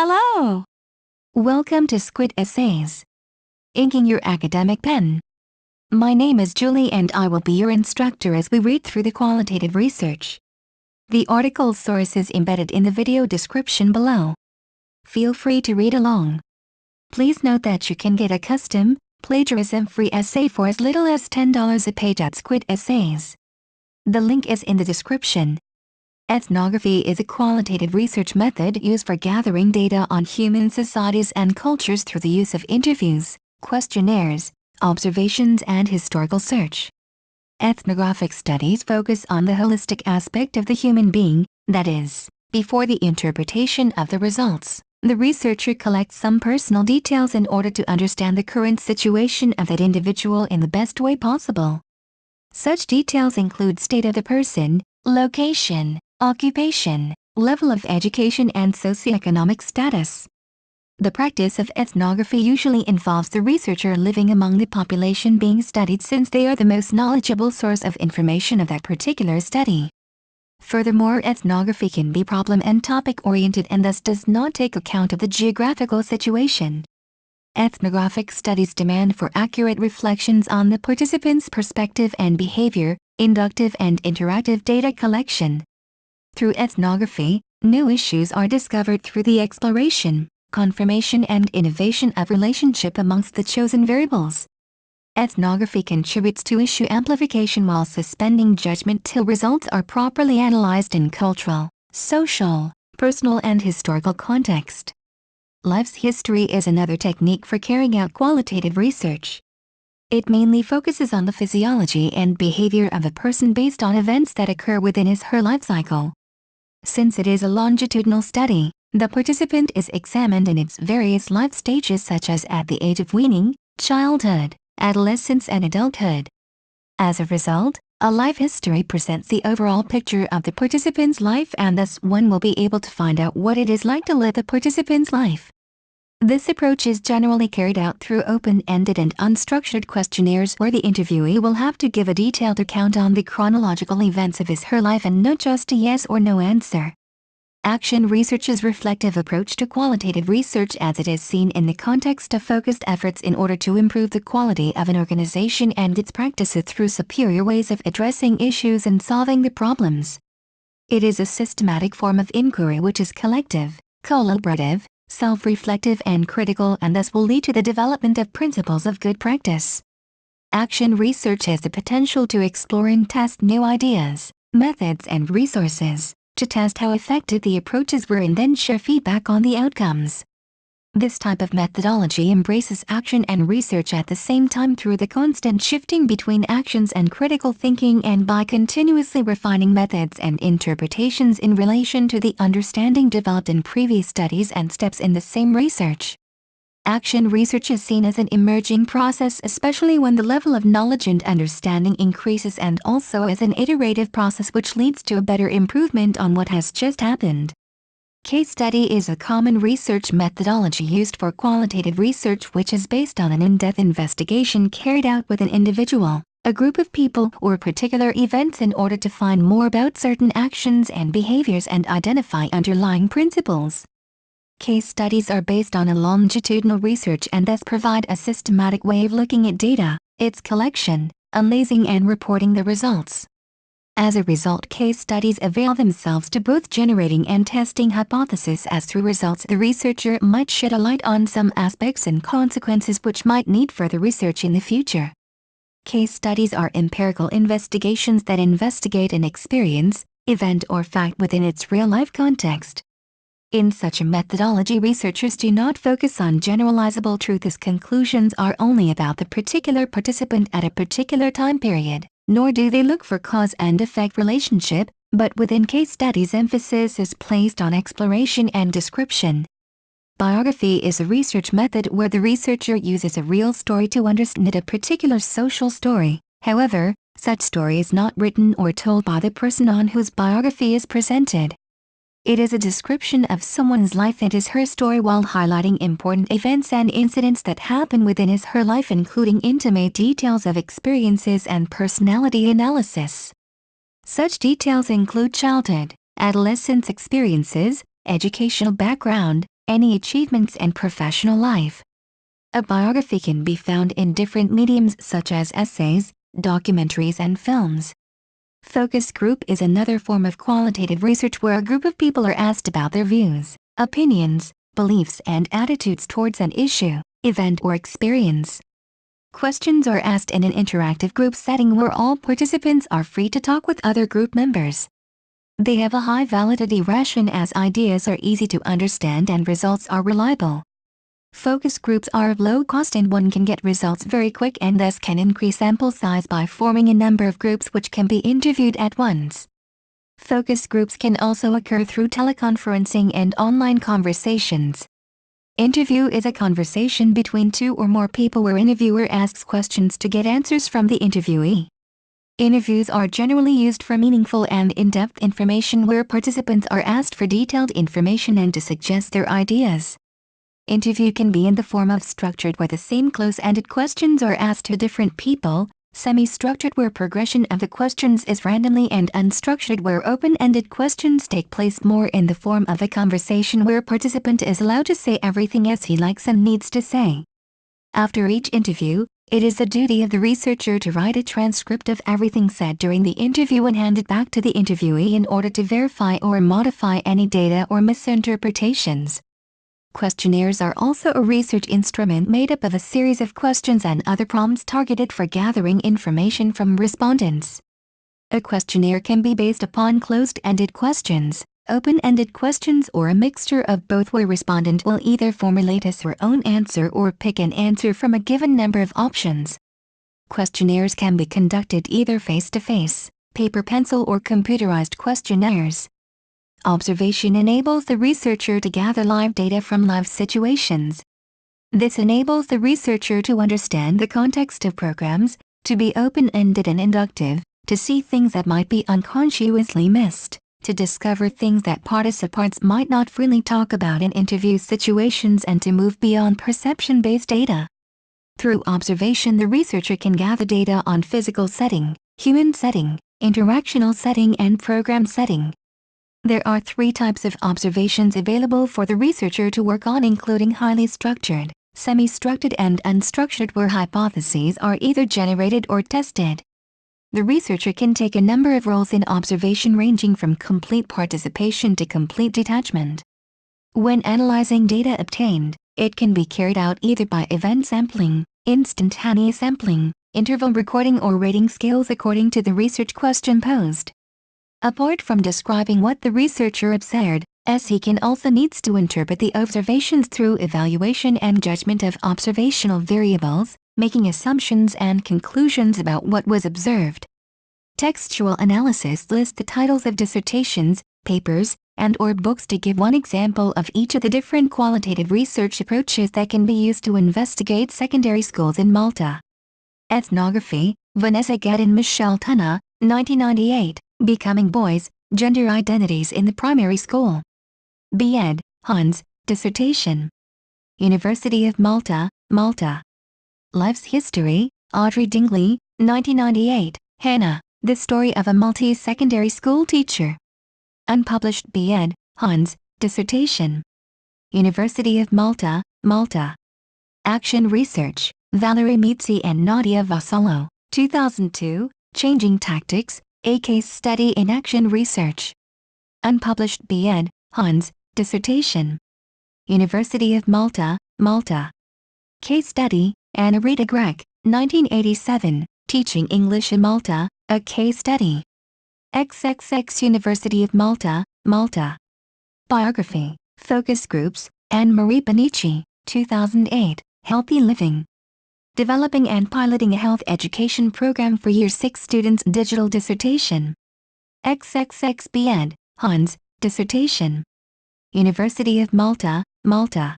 Hello! Welcome to Squid Essays. Inking your academic pen. My name is Julie and I will be your instructor as we read through the qualitative research. The article source is embedded in the video description below. Feel free to read along. Please note that you can get a custom, plagiarism-free essay for as little as $10 a page at Squid Essays. The link is in the description. Ethnography is a qualitative research method used for gathering data on human societies and cultures through the use of interviews, questionnaires, observations and historical search. Ethnographic studies focus on the holistic aspect of the human being, that is, before the interpretation of the results, the researcher collects some personal details in order to understand the current situation of that individual in the best way possible. Such details include state of the person, location, occupation, level of education and socioeconomic status. The practice of ethnography usually involves the researcher living among the population being studied since they are the most knowledgeable source of information of that particular study. Furthermore, ethnography can be problem and topic-oriented and thus does not take account of the geographical situation. Ethnographic studies demand for accurate reflections on the participants' perspective and behavior, inductive and interactive data collection. Through ethnography, new issues are discovered through the exploration, confirmation and innovation of relationship amongst the chosen variables. Ethnography contributes to issue amplification while suspending judgment till results are properly analyzed in cultural, social, personal and historical context. Life's history is another technique for carrying out qualitative research. It mainly focuses on the physiology and behavior of a person based on events that occur within his/her life cycle. Since it is a longitudinal study, the participant is examined in its various life stages such as at the age of weaning, childhood, adolescence and adulthood. As a result, a life history presents the overall picture of the participant's life and thus one will be able to find out what it is like to live the participant's life. This approach is generally carried out through open-ended and unstructured questionnaires where the interviewee will have to give a detailed account on the chronological events of his/her life and not just a yes or no answer. Action research's reflective approach to qualitative research as it is seen in the context of focused efforts in order to improve the quality of an organization and its practices through superior ways of addressing issues and solving the problems. It is a systematic form of inquiry which is collective, collaborative, self-reflective and critical and thus will lead to the development of principles of good practice. Action research has the potential to explore and test new ideas, methods and resources, to test how effective the approaches were and then share feedback on the outcomes. This type of methodology embraces action and research at the same time through the constant shifting between actions and critical thinking and by continuously refining methods and interpretations in relation to the understanding developed in previous studies and steps in the same research. Action research is seen as an emerging process especially when the level of knowledge and understanding increases and also as an iterative process which leads to a better improvement on what has just happened. Case study is a common research methodology used for qualitative research which is based on an in-depth investigation carried out with an individual, a group of people or particular events in order to find more about certain actions and behaviors and identify underlying principles. Case studies are based on a longitudinal research and thus provide a systematic way of looking at data, its collection, analyzing and reporting the results. As a result, case studies avail themselves to both generating and testing hypotheses as through results the researcher might shed a light on some aspects and consequences which might need further research in the future. Case studies are empirical investigations that investigate an experience, event or fact within its real-life context. In such a methodology, researchers do not focus on generalizable truth as conclusions are only about the particular participant at a particular time period, nor do they look for cause and effect relationship, but within case studies emphasis is placed on exploration and description. Biography is a research method where the researcher uses a real story to understand a particular social story. However, such story is not written or told by the person on whose biography is presented. It is a description of someone's life and his/her story while highlighting important events and incidents that happen within his/her life including intimate details of experiences and personality analysis. Such details include childhood, adolescence experiences, educational background, any achievements and professional life. A biography can be found in different mediums such as essays, documentaries and films. Focus group is another form of qualitative research where a group of people are asked about their views, opinions, beliefs and attitudes towards an issue, event or experience. Questions are asked in an interactive group setting where all participants are free to talk with other group members. They have a high validity ration as ideas are easy to understand and results are reliable. Focus groups are of low cost and one can get results very quick and thus can increase sample size by forming a number of groups which can be interviewed at once. Focus groups can also occur through teleconferencing and online conversations. Interview is a conversation between two or more people where interviewer asks questions to get answers from the interviewee. Interviews are generally used for meaningful and in-depth information where participants are asked for detailed information and to suggest their ideas. Interview can be in the form of structured where the same close-ended questions are asked to different people, semi-structured where progression of the questions is randomly and unstructured where open-ended questions take place more in the form of a conversation where participant is allowed to say everything as he likes and needs to say. After each interview, it is the duty of the researcher to write a transcript of everything said during the interview and hand it back to the interviewee in order to verify or modify any data or misinterpretations. Questionnaires are also a research instrument made up of a series of questions and other prompts targeted for gathering information from respondents. A questionnaire can be based upon closed-ended questions, open-ended questions or a mixture of both where respondent will either formulate his or her own answer or pick an answer from a given number of options. Questionnaires can be conducted either face-to-face, paper-pencil or computerized questionnaires. Observation enables the researcher to gather live data from live situations. This enables the researcher to understand the context of programs, to be open-ended and inductive, to see things that might be unconsciously missed, to discover things that participants might not freely talk about in interview situations and to move beyond perception-based data. Through observation the researcher can gather data on physical setting, human setting, interactional setting and program setting. There are 3 types of observations available for the researcher to work on including highly structured, semi-structured and unstructured where hypotheses are either generated or tested. The researcher can take a number of roles in observation ranging from complete participation to complete detachment. When analyzing data obtained, it can be carried out either by event sampling, instantaneous sampling, interval recording or rating scales according to the research question posed. Apart from describing what the researcher observed, he can also needs to interpret the observations through evaluation and judgment of observational variables, making assumptions and conclusions about what was observed. Textual analysis lists the titles of dissertations, papers, and/or books to give one example of each of the different qualitative research approaches that can be used to investigate secondary schools in Malta. Ethnography, Vanessa Gett and Michelle Tunna, 1998. Becoming Boys, Gender Identities in the Primary School. B.Ed. Hans, dissertation. University of Malta, Malta. Life's History, Audrey Dingley, 1998, Hannah, The Story of a Maltese Secondary School Teacher. Unpublished B.Ed. Hans, dissertation. University of Malta, Malta. Action Research, Valerie Mitzi and Nadia Vassallo, 2002, Changing Tactics, A Case Study in Action Research. Unpublished B.Ed. Hans, dissertation. University of Malta, Malta. Case Study, Anna Rita Grech, 1987, Teaching English in Malta, A Case Study. XXX University of Malta, Malta. Biography, Focus Groups, Anne-Marie Benici, 2008, Healthy Living. Developing and piloting a health education program for Year 6 students' digital dissertation. XXX B.Ed. Hans, dissertation. University of Malta, Malta.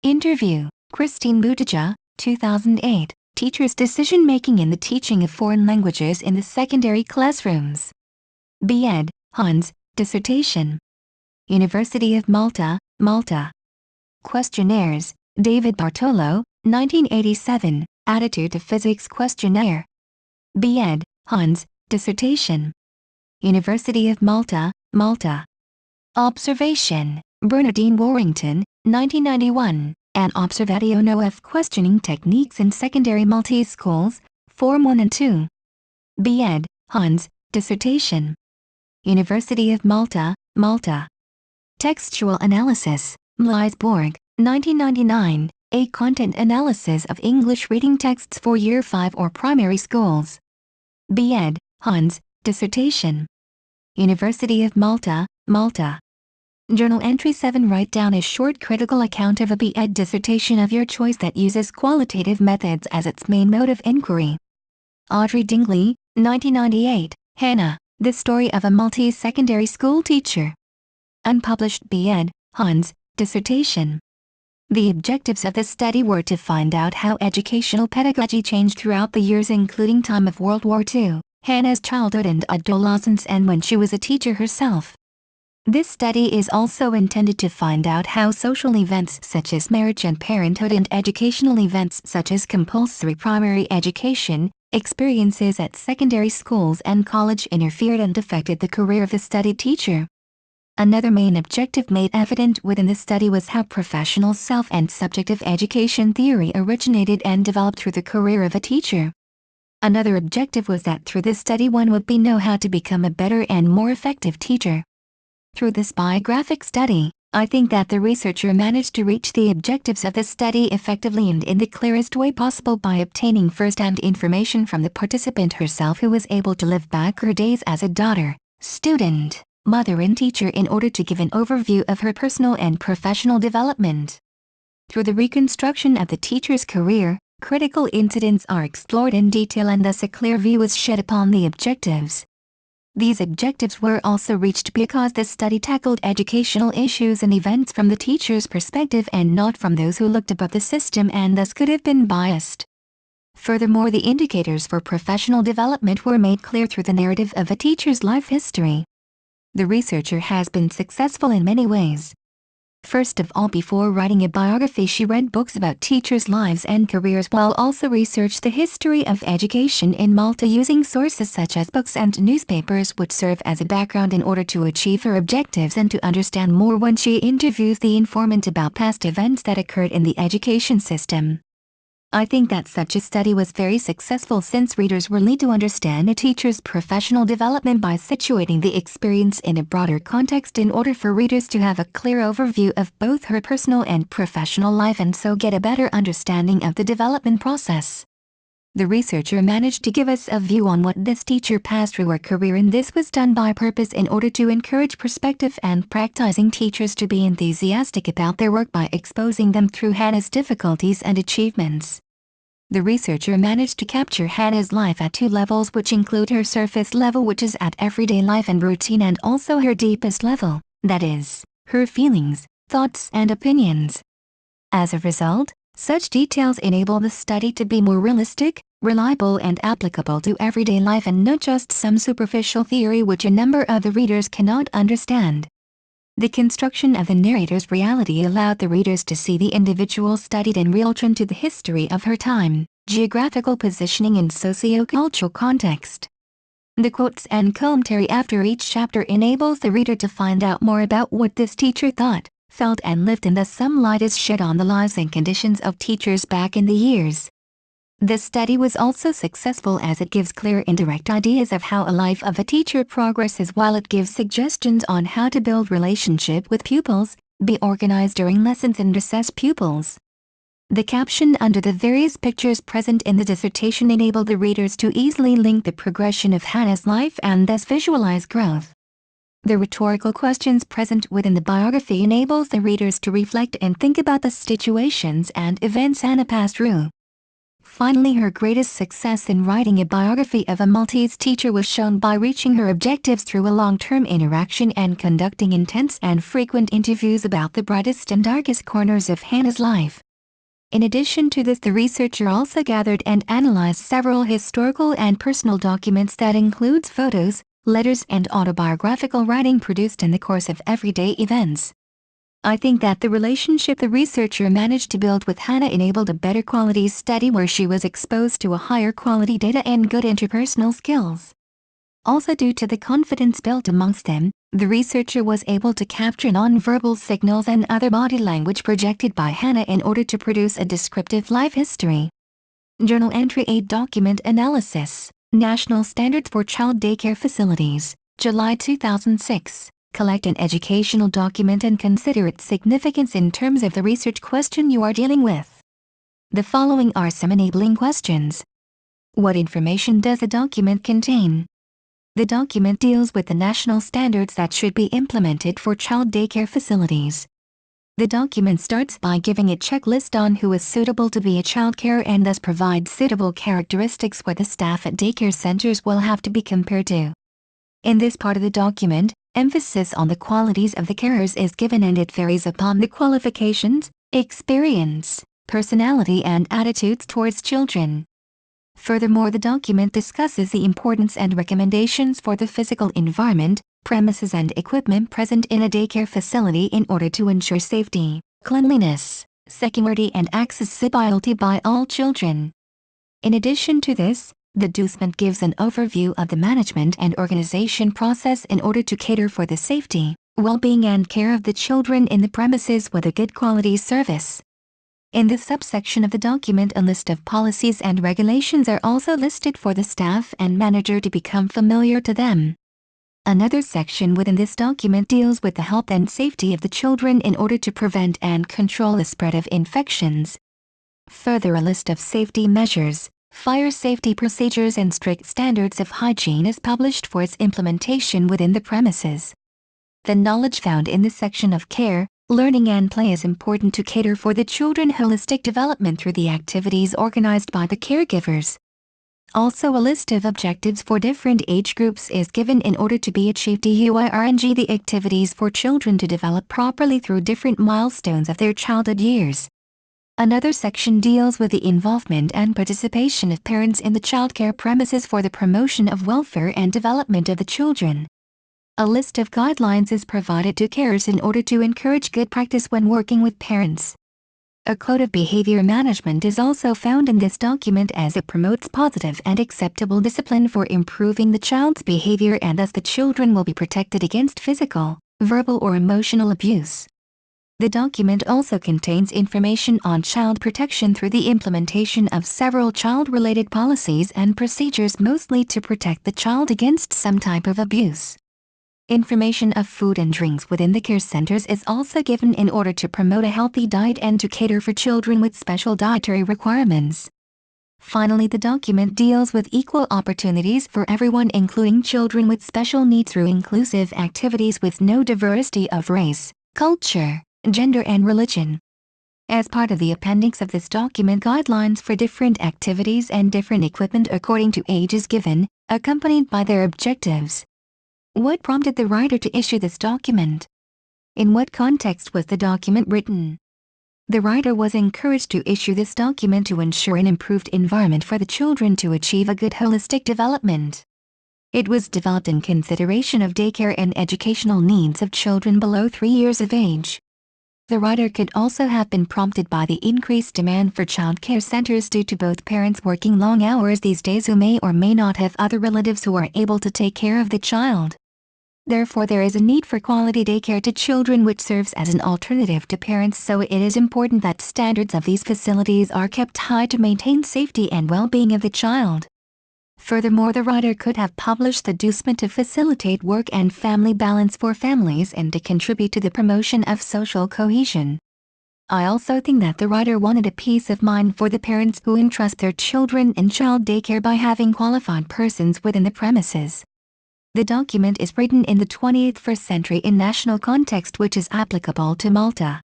Interview, Christine Buttigieg, 2008, Teachers' Decision-Making in the Teaching of Foreign Languages in the Secondary Classrooms. B.Ed. Hans, dissertation. University of Malta, Malta. Questionnaires, David Bartolo, 1987, Attitude to Physics Questionnaire. B.Ed. Hans, dissertation. University of Malta, Malta. Observation, Bernardine Warrington, 1991, An Observation of Questioning Techniques in Secondary Maltese Schools, Form 1 and 2. B.Ed. Hans, Dissertation. University of Malta, Malta. Textual Analysis, Mleisborg, 1999, A Content Analysis of English Reading Texts for Year 5 or Primary Schools. B.Ed. Hans, Dissertation. University of Malta, Malta. Journal Entry 7. Write down a short critical account of a B.Ed. dissertation of your choice that uses qualitative methods as its main mode of inquiry. Audrey Dingley, 1998, Hannah, The Story of a Maltese Secondary School Teacher. Unpublished B.Ed. Hans, Dissertation. The objectives of this study were to find out how educational pedagogy changed throughout the years, including time of World War II, Hannah's childhood and adolescence, and when she was a teacher herself. This study is also intended to find out how social events such as marriage and parenthood and educational events such as compulsory primary education, experiences at secondary schools and college interfered and affected the career of the study teacher. Another main objective made evident within the study was how professional self and subjective education theory originated and developed through the career of a teacher. Another objective was that through this study one would know how to become a better and more effective teacher. Through this biographic study, I think that the researcher managed to reach the objectives of the study effectively and in the clearest way possible by obtaining first-hand information from the participant herself, who was able to live back her days as a daughter, student, mother and teacher in order to give an overview of her personal and professional development. Through the reconstruction of the teacher's career, critical incidents are explored in detail and thus a clear view is shed upon the objectives. These objectives were also reached because the study tackled educational issues and events from the teacher's perspective and not from those who looked above the system and thus could have been biased. Furthermore, the indicators for professional development were made clear through the narrative of a teacher's life history. The researcher has been successful in many ways. First of all, before writing a biography, she read books about teachers' lives and careers while also researched the history of education in Malta using sources such as books and newspapers, which serve as a background in order to achieve her objectives and to understand more when she interviews the informant about past events that occurred in the education system. I think that such a study was very successful since readers were led to understand a teacher's professional development by situating the experience in a broader context in order for readers to have a clear overview of both her personal and professional life and so get a better understanding of the development process. The researcher managed to give us a view on what this teacher passed through her career, and this was done by purpose in order to encourage prospective and practicing teachers to be enthusiastic about their work by exposing them through Hannah's difficulties and achievements. The researcher managed to capture Hannah's life at two levels, which include her surface level, which is at everyday life and routine, and also her deepest level, that is, her feelings, thoughts and opinions. As a result, such details enable the study to be more realistic, reliable and applicable to everyday life and not just some superficial theory which a number of the readers cannot understand. The construction of the narrator's reality allowed the readers to see the individual studied in real time to the history of her time, geographical positioning and socio-cultural context. The quotes and commentary after each chapter enables the reader to find out more about what this teacher thought, felt and lived, and thus some light is shed on the lives and conditions of teachers back in the years. This study was also successful as it gives clear and direct ideas of how a life of a teacher progresses, while it gives suggestions on how to build relationship with pupils, be organized during lessons and assess pupils. The caption under the various pictures present in the dissertation enabled the readers to easily link the progression of Hannah's life and thus visualize growth. The rhetorical questions present within the biography enables the readers to reflect and think about the situations and events Hannah passed through. Finally, her greatest success in writing a biography of a Maltese teacher was shown by reaching her objectives through a long-term interaction and conducting intense and frequent interviews about the brightest and darkest corners of Hannah's life. In addition to this, the researcher also gathered and analyzed several historical and personal documents that includes photos, letters and autobiographical writing produced in the course of everyday events. I think that the relationship the researcher managed to build with Hannah enabled a better quality study where she was exposed to a higher quality data and good interpersonal skills. Also, due to the confidence built amongst them, The researcher was able to capture nonverbal signals and other body language projected by Hannah in order to produce a descriptive life history. Journal Entry 8 Document Analysis, National Standards for Child Daycare Facilities, July 2006. Collect an educational document and consider its significance in terms of the research question you are dealing with. The following are some enabling questions. What information does the document contain? The document deals with the national standards that should be implemented for child daycare facilities. The document starts by giving a checklist on who is suitable to be a childcare and thus provides suitable characteristics where the staff at daycare centers will have to be compared to. In this part of the document, emphasis on the qualities of the carers is given and it varies upon the qualifications, experience, personality and attitudes towards children. Furthermore, the document discusses the importance and recommendations for the physical environment, premises and equipment present in a daycare facility in order to ensure safety, cleanliness, security and accessibility by all children. In addition to this, the document gives an overview of the management and organization process in order to cater for the safety, well-being and care of the children in the premises with a good quality service. In this subsection of the document, a list of policies and regulations are also listed for the staff and manager to become familiar to them. Another section within this document deals with the health and safety of the children in order to prevent and control the spread of infections. Further, a list of safety measures, fire safety procedures and strict standards of hygiene is published for its implementation within the premises. The knowledge found in this section of care, learning and play is important to cater for the children's holistic development through the activities organized by the caregivers. Also, a list of objectives for different age groups is given in order to be achieved. DUIRNG the activities for children to develop properly through different milestones of their childhood years. Another section deals with the involvement and participation of parents in the childcare premises for the promotion of welfare and development of the children. A list of guidelines is provided to carers in order to encourage good practice when working with parents. A code of behavior management is also found in this document as it promotes positive and acceptable discipline for improving the child's behavior and thus the children will be protected against physical, verbal or emotional abuse. The document also contains information on child protection through the implementation of several child-related policies and procedures mostly to protect the child against some type of abuse. Information of food and drinks within the care centers is also given in order to promote a healthy diet and to cater for children with special dietary requirements. Finally, the document deals with equal opportunities for everyone, including children with special needs, through inclusive activities with no diversity of race, culture, gender and religion. As part of the appendix of this document, guidelines for different activities and different equipment according to age is given, accompanied by their objectives. What prompted the writer to issue this document? In what context was the document written? The writer was encouraged to issue this document to ensure an improved environment for the children to achieve a good holistic development. It was developed in consideration of daycare and educational needs of children below 3 years of age. The writer could also have been prompted by the increased demand for child care centers due to both parents working long hours these days who may or may not have other relatives who are able to take care of the child. Therefore, there is a need for quality daycare to children which serves as an alternative to parents, so it is important that standards of these facilities are kept high to maintain safety and well-being of the child. Furthermore, the writer could have published the document to facilitate work and family balance for families and to contribute to the promotion of social cohesion. I also think that the writer wanted a peace of mind for the parents who entrust their children in child daycare by having qualified persons within the premises. The document is written in the 21st century in national context, which is applicable to Malta.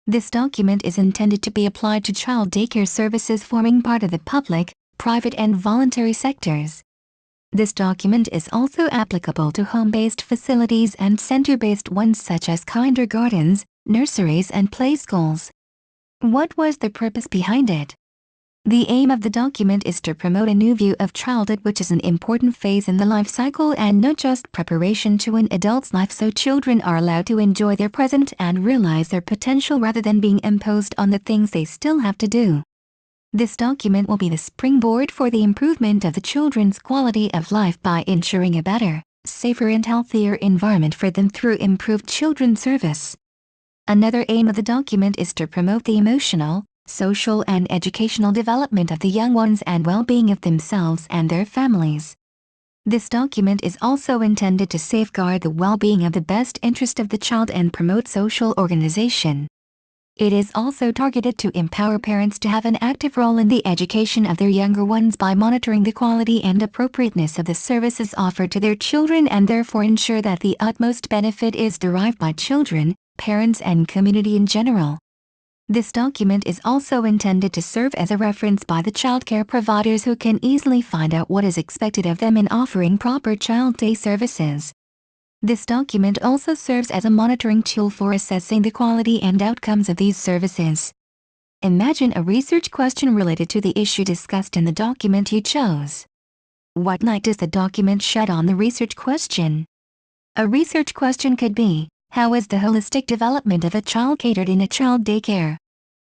This document is intended to be applied to child daycare services forming part of the public, private and voluntary sectors. This document is also applicable to home-based facilities and center-based ones such as kindergartens, nurseries and play schools. What was the purpose behind it? The aim of the document is to promote a new view of childhood, which is an important phase in the life cycle and not just preparation to an adult's life, so children are allowed to enjoy their present and realize their potential rather than being imposed on the things they still have to do. This document will be the springboard for the improvement of the children's quality of life by ensuring a better, safer and healthier environment for them through improved children's service. Another aim of the document is to promote the emotional, social and educational development of the young ones and well-being of themselves and their families. This document is also intended to safeguard the well-being of the best interest of the child and promote social organization. It is also targeted to empower parents to have an active role in the education of their younger ones by monitoring the quality and appropriateness of the services offered to their children and therefore ensure that the utmost benefit is derived by children, parents and community in general. This document is also intended to serve as a reference by the childcare providers who can easily find out what is expected of them in offering proper child day services. This document also serves as a monitoring tool for assessing the quality and outcomes of these services. Imagine a research question related to the issue discussed in the document you chose. What light does the document shed on the research question? A research question could be, how is the holistic development of a child catered in a child daycare?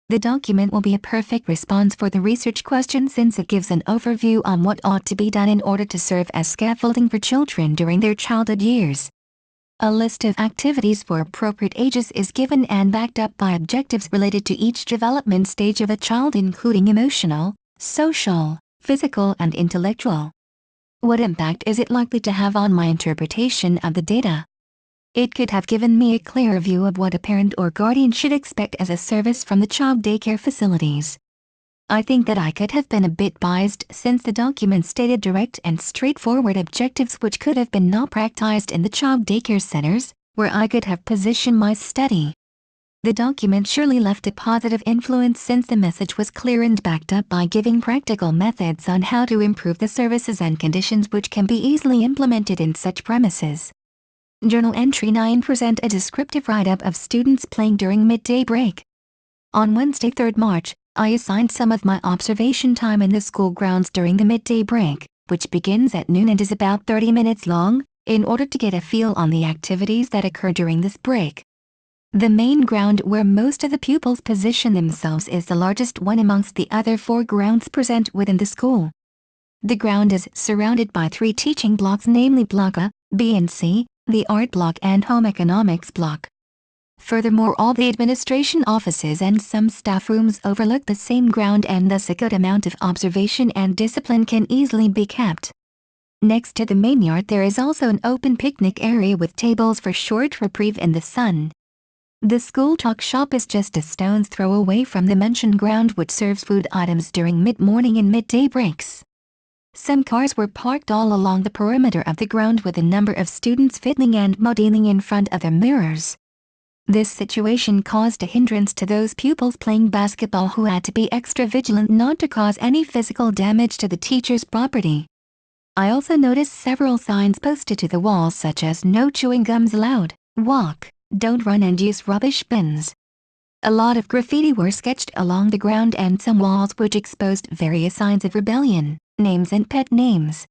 The document will be a perfect response for the research question since it gives an overview on what ought to be done in order to serve as scaffolding for children during their childhood years. A list of activities for appropriate ages is given and backed up by objectives related to each development stage of a child including emotional, social, physical and intellectual. What impact is it likely to have on my interpretation of the data? It could have given me a clearer view of what a parent or guardian should expect as a service from the child daycare facilities. I think that I could have been a bit biased since the document stated direct and straightforward objectives which could have been not practiced in the child daycare centers, where I could have positioned my study. The document surely left a positive influence since the message was clear and backed up by giving practical methods on how to improve the services and conditions which can be easily implemented in such premises. Journal Entry 9 present a descriptive write-up of students playing during midday break. On Wednesday 3 March, I assigned some of my observation time in the school grounds during the midday break, which begins at noon and is about 30 minutes long, in order to get a feel on the activities that occur during this break. The main ground where most of the pupils position themselves is the largest one amongst the other 4 grounds present within the school. The ground is surrounded by 3 teaching blocks, namely Block A, B and C, the Art Block and Home Economics Block. Furthermore, all the administration offices and some staff rooms overlook the same ground and thus a good amount of observation and discipline can easily be kept. Next to the main yard there is also an open picnic area with tables for short reprieve in the sun. The school tuck shop is just a stone's throw away from the mentioned ground which serves food items during mid-morning and midday breaks. Some cars were parked all along the perimeter of the ground with a number of students fiddling and modeling in front of their mirrors. This situation caused a hindrance to those pupils playing basketball who had to be extra vigilant not to cause any physical damage to the teacher's property. I also noticed several signs posted to the walls such as "No chewing gums allowed," "Walk, don't run and use rubbish bins." A lot of graffiti were sketched along the ground and some walls which exposed various signs of rebellion, names and pet names.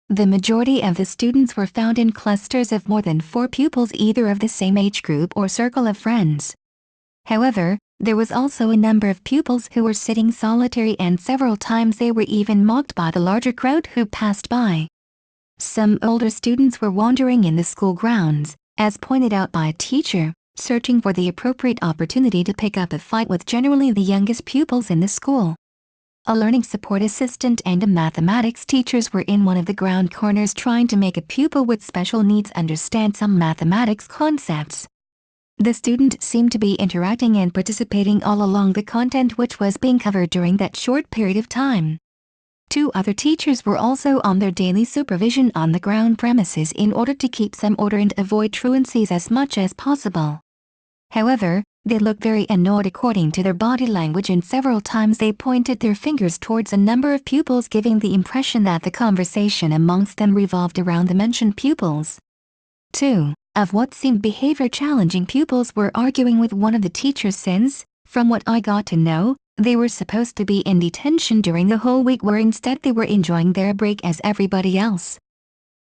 The majority of the students were found in clusters of more than 4 pupils, either of the same age group or circle of friends. However, there was also a number of pupils who were sitting solitary and several times they were even mocked by the larger crowd who passed by. Some older students were wandering in the school grounds, as pointed out by a teacher, searching for the appropriate opportunity to pick up a fight with generally the youngest pupils in the school. A learning support assistant and a mathematics teachers were in one of the ground corners trying to make a pupil with special needs understand some mathematics concepts. The student seemed to be interacting and participating all along the content which was being covered during that short period of time. 2 other teachers were also on their daily supervision on the ground premises in order to keep some order and avoid truancies as much as possible. However, they looked very annoyed according to their body language and several times they pointed their fingers towards a number of pupils, giving the impression that the conversation amongst them revolved around the mentioned pupils. 2 of what seemed behavior-challenging pupils were arguing with one of the teachers since, from what I got to know, they were supposed to be in detention during the whole week where instead they were enjoying their break as everybody else.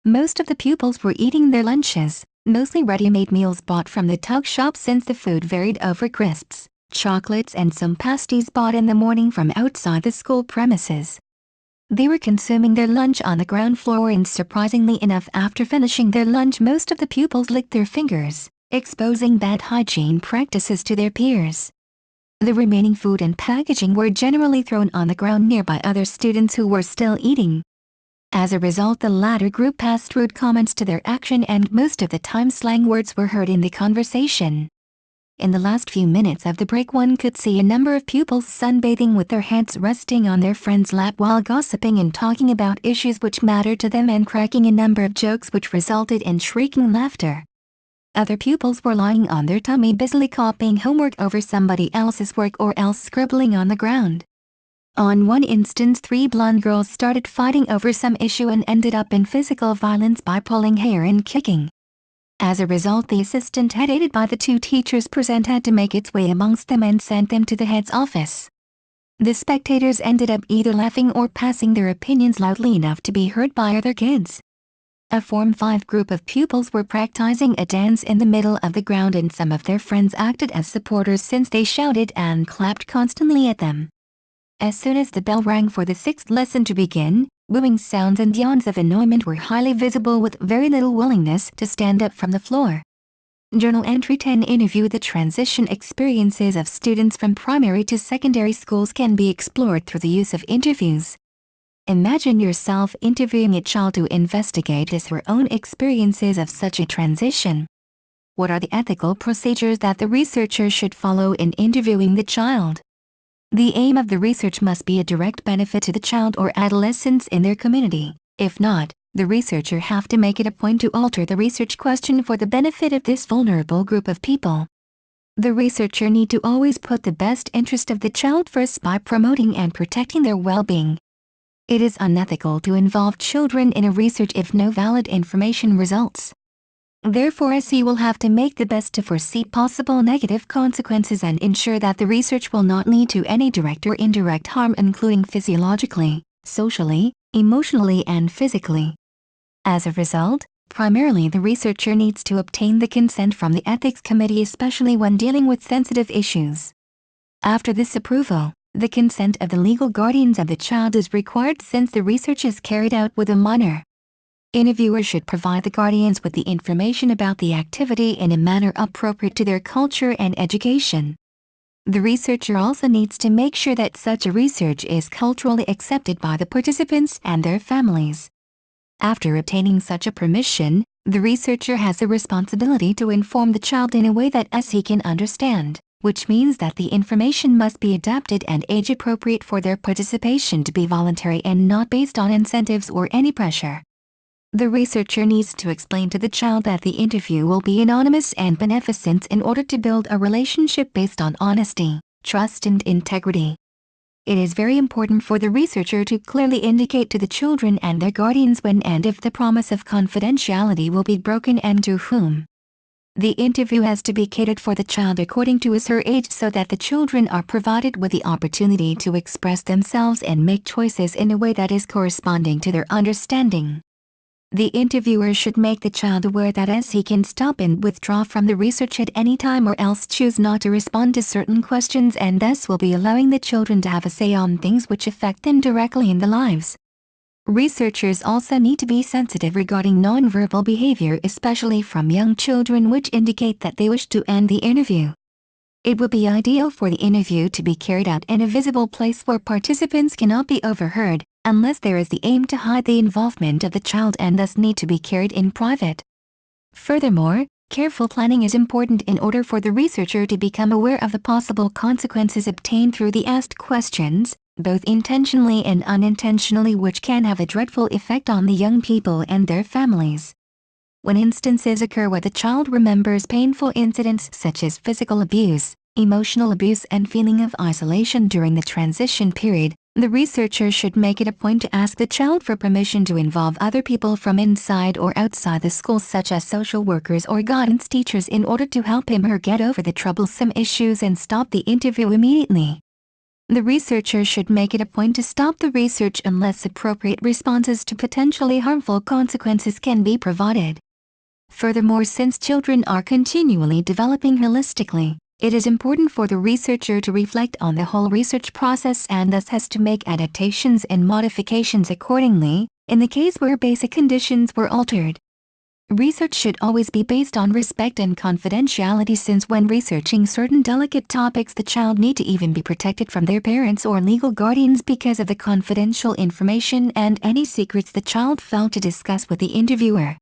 Most of the pupils were eating their lunches, mostly ready-made meals bought from the tuck shop since the food varied over crisps, chocolates and some pasties bought in the morning from outside the school premises. They were consuming their lunch on the ground floor, and surprisingly enough, after finishing their lunch, most of the pupils licked their fingers, exposing bad hygiene practices to their peers. The remaining food and packaging were generally thrown on the ground nearby other students who were still eating. As a result, the latter group passed rude comments to their action, and most of the time slang words were heard in the conversation. In the last few minutes of the break, one could see a number of pupils sunbathing with their heads resting on their friend's lap while gossiping and talking about issues which mattered to them and cracking a number of jokes which resulted in shrieking laughter. Other pupils were lying on their tummy busily copying homework over somebody else's work or else scribbling on the ground. On one instance, 3 blonde girls started fighting over some issue and ended up in physical violence by pulling hair and kicking. As a result, the assistant head, aided by the 2 teachers present, had to make its way amongst them and sent them to the head's office. The spectators ended up either laughing or passing their opinions loudly enough to be heard by other kids. A Form 5 group of pupils were practicing a dance in the middle of the ground, and some of their friends acted as supporters since they shouted and clapped constantly at them. As soon as the bell rang for the 6th lesson to begin, booming sounds and yawns of annoyment were highly visible, with very little willingness to stand up from the floor. Journal Entry 10. Interview. The transition experiences of students from primary to secondary schools can be explored through the use of interviews. Imagine yourself interviewing a child to investigate his or her own experiences of such a transition. What are the ethical procedures that the researcher should follow in interviewing the child? The aim of the research must be a direct benefit to the child or adolescents in their community. If not, the researcher have to make it a point to alter the research question for the benefit of this vulnerable group of people. The researcher need to always put the best interest of the child first by promoting and protecting their well-being. It is unethical to involve children in a research if no valid information results. Therefore, SE will have to make the best to foresee possible negative consequences and ensure that the research will not lead to any direct or indirect harm, including physiologically, socially, emotionally, and physically. As a result, primarily the researcher needs to obtain the consent from the ethics committee, especially when dealing with sensitive issues. After this approval, the consent of the legal guardians of the child is required, since the research is carried out with a minor. Interviewers should provide the guardians with the information about the activity in a manner appropriate to their culture and education. The researcher also needs to make sure that such a research is culturally accepted by the participants and their families. After obtaining such a permission, the researcher has a responsibility to inform the child in a way that he can understand, which means that the information must be adapted and age-appropriate for their participation to be voluntary and not based on incentives or any pressure. The researcher needs to explain to the child that the interview will be anonymous and beneficent in order to build a relationship based on honesty, trust, and integrity. It is very important for the researcher to clearly indicate to the children and their guardians when and if the promise of confidentiality will be broken and to whom. The interview has to be catered for the child according to his or her age, so that the children are provided with the opportunity to express themselves and make choices in a way that is corresponding to their understanding. The interviewer should make the child aware that he can stop and withdraw from the research at any time, or else choose not to respond to certain questions, and thus will be allowing the children to have a say on things which affect them directly in their lives. Researchers also need to be sensitive regarding nonverbal behavior, especially from young children, which indicate that they wish to end the interview. It would be ideal for the interview to be carried out in a visible place where participants cannot be overheard, unless there is the aim to hide the involvement of the child and thus need to be carried in private. Furthermore, careful planning is important in order for the researcher to become aware of the possible consequences obtained through the asked questions, both intentionally and unintentionally, which can have a dreadful effect on the young people and their families. When instances occur where the child remembers painful incidents such as physical abuse, emotional abuse, and feeling of isolation during the transition period, the researcher should make it a point to ask the child for permission to involve other people from inside or outside the school, such as social workers or guidance teachers, in order to help him or her get over the troublesome issues and stop the interview immediately. The researcher should make it a point to stop the research unless appropriate responses to potentially harmful consequences can be provided. Furthermore, since children are continually developing holistically, It is important for the researcher to reflect on the whole research process and thus has to make adaptations and modifications accordingly, in the case where basic conditions were altered. Research should always be based on respect and confidentiality, since when researching certain delicate topics the child need to even be protected from their parents or legal guardians because of the confidential information and any secrets the child felt to discuss with the interviewer.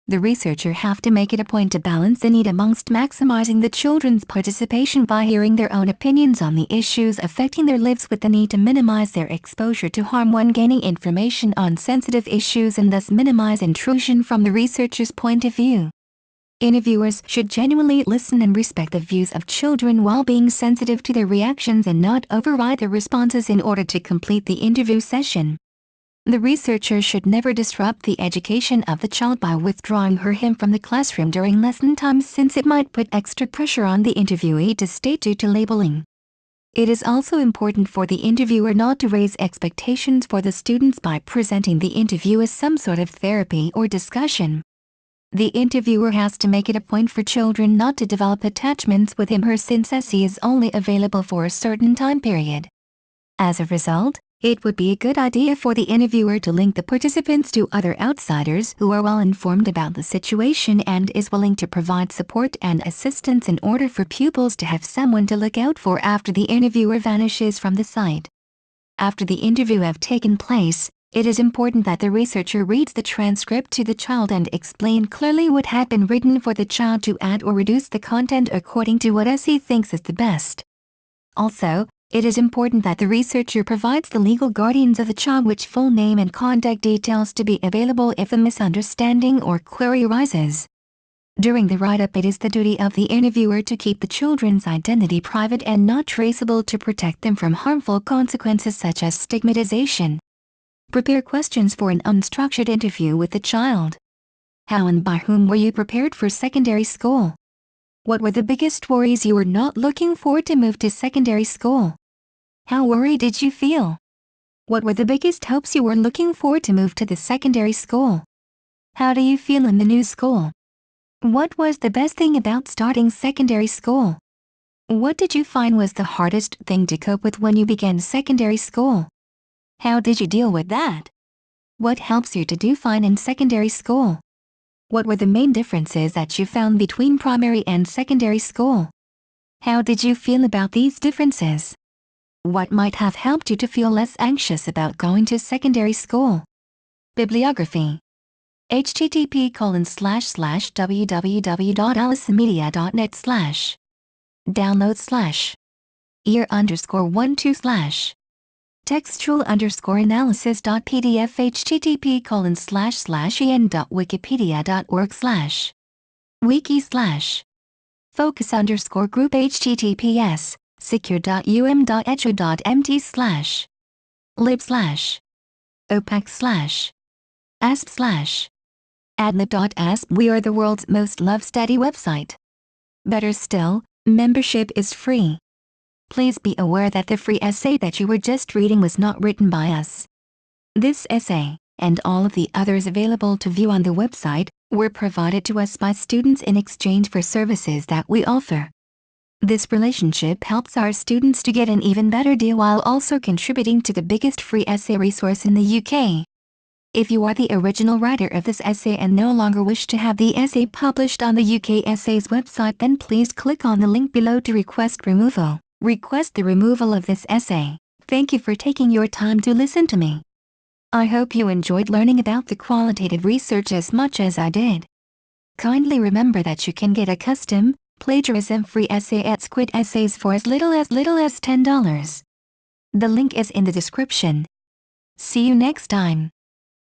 The researcher have to make it a point to balance the need amongst maximizing the children's participation by hearing their own opinions on the issues affecting their lives with the need to minimize their exposure to harm when gaining information on sensitive issues and thus minimize intrusion from the researcher's point of view. Interviewers should genuinely listen and respect the views of children while being sensitive to their reactions and not override their responses in order to complete the interview session. The researcher should never disrupt the education of the child by withdrawing her or him from the classroom during lesson times, since it might put extra pressure on the interviewee to stay due to labeling. It is also important for the interviewer not to raise expectations for the students by presenting the interview as some sort of therapy or discussion. The interviewer has to make it a point for children not to develop attachments with him or her, since he is only available for a certain time period. As a result, it would be a good idea for the interviewer to link the participants to other outsiders who are well informed about the situation and is willing to provide support and assistance in order for pupils to have someone to look out for after the interviewer vanishes from the site. After the interview have taken place, it is important that the researcher reads the transcript to the child and explain clearly what had been written for the child to add or reduce the content according to what he thinks is the best. Also, it is important that the researcher provides the legal guardians of the child with full name and contact details to be available if a misunderstanding or query arises. During the write-up, it is the duty of the interviewer to keep the children's identity private and not traceable to protect them from harmful consequences such as stigmatization. Prepare questions for an unstructured interview with the child. How and by whom were you prepared for secondary school? What were the biggest worries you were not looking forward to move to secondary school? How worried did you feel? What were the biggest hopes you were looking forward to move to the secondary school? How do you feel in the new school? What was the best thing about starting secondary school? What did you find was the hardest thing to cope with when you began secondary school? How did you deal with that? What helps you to do fine in secondary school? What were the main differences that you found between primary and secondary school? How did you feel about these differences? What might have helped you to feel less anxious about going to secondary school? Bibliography: http://www.alicemedia.net/ download/ year_12/ textual_analysis.pdf http://en.wikipedia.org/ wiki/ focus_group https secure.um.edu.mt/ lib/ opac/ asp/ adlib.asp. We are the world's most loved study website. Better still, membership is free. Please be aware that the free essay that you were just reading was not written by us. This essay, and all of the others available to view on the website, were provided to us by students in exchange for services that we offer. This relationship helps our students to get an even better deal while also contributing to the biggest free essay resource in the UK. If you are the original writer of this essay and no longer wish to have the essay published on the UK Essays website, then please click on the link below to request removal. Request the removal of this essay. Thank you for taking your time to listen to me. I hope you enjoyed learning about the qualitative research as much as I did. Kindly remember that you can get a custom, plagiarism-free essay at Squid Essays for as little as $10. The link is in the description. See you next time.